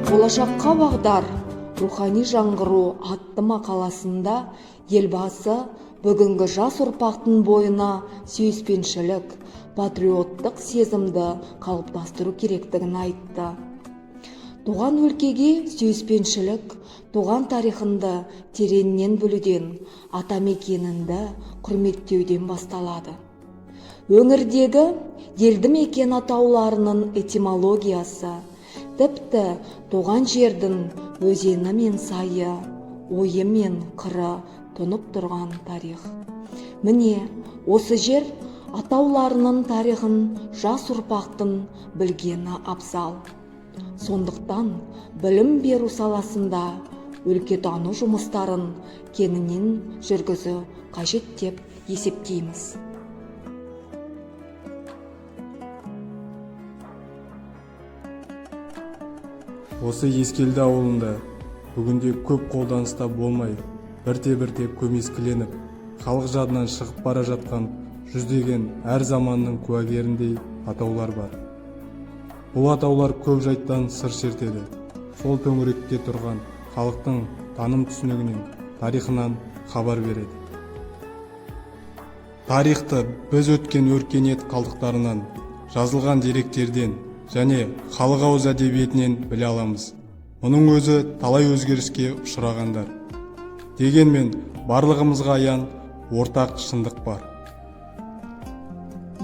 Болашаққа бағдар рухани жаңғыру атты мақаласында елбасы бүгінгі жас ұрпақтың бойына сүйіспеншілік, патриоттық сезімді қалыптастыру керектігін айтты. Туған өлкеге сүйіспеншілік, туған тарихынды тереңнен білуден, атамекенінді құрметтеуден басталады. Өңірдегі елді мекен атауларының этимологиясы, тіпті туған жердің өзені мен сайы, ойы мен қыры тұнып тұрған тарих. Міне, осы жер атауларының тарихын жас ұрпақтың білгені абзал. Сондықтан білім беру саласында өлкетану жұмыстарын кеңінен жүргізу қажет деп есептейміз. Осы Ескелді ауылында бүгінде көп қолданыста болмай, бірте-бірте көмескіленіп, халық жадынан шығып бара жатқан жүздеген әр заманның куәгеріндей атаулар бар. Бұл атаулар көп жайттан сыр шертеді. Сол төңіректе тұрған халықтың таным түсінігінен, тарихынан хабар береді. Тарихты біз өткен өркениет қалдықтарынан, жазылған деректерден және халық ауыз әдебиетінен біле аламыз. Мұның өзі талай өзгеріске ұшырағандар. Дегенмен барлығымызға аян ортақ шындық бар.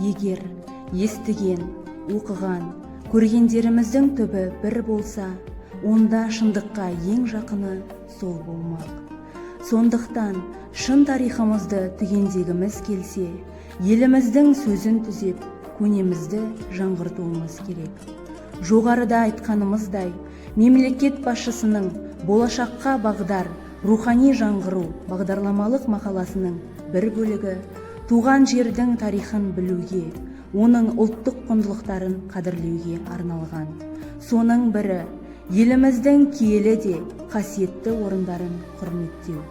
Егер естіген, оқыған, көргендеріміздің түбі бір болса, онда шындыққа ең жақыны сол болмақ. Сондықтан шын тарихымызды түгендегіміз келсе, еліміздің сөзін түзеп, көнемізді жаңғыртуымыз керек. Жоғарыда айтқанымыздай, мемлекет басшысының болашаққа бағдар рухани жаңғыру бағдарламалық мақаласының бір бөлігі туған жердің тарихын білуге, оның ұлттық құндылықтарын қадірлеуге арналған. Соның бірі еліміздің киелі де қасиетті орындарын құрметтеу.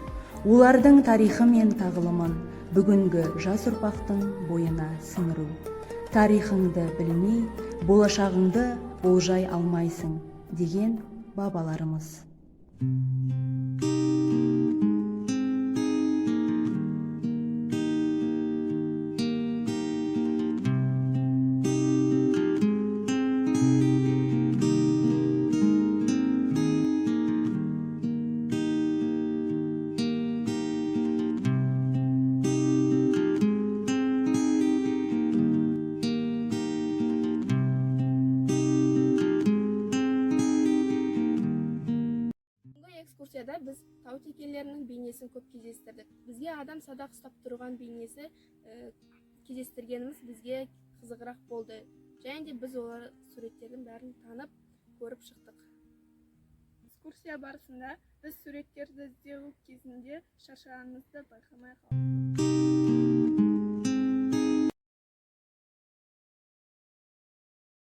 Олардың тарихы мен тағылымын бүгінгі жас ұрпақтың бойына сіңіру. Тарихыңды білмей, болашағыңды болжай алмайсың деген бабаларымыз. Экскурсияда біз тау текелерінің бейнесін көп кездестірдік. Бізге адам садақ ұстап тұрған бейнесі кездестіргеніміз бізге қызығырақ болды. Және де біз олар суреттердің бәрін танып, көріп шықтық. Экскурсия барысында біз суреттерді іздеу кезінде шаршағанымызды байқамай қалдық.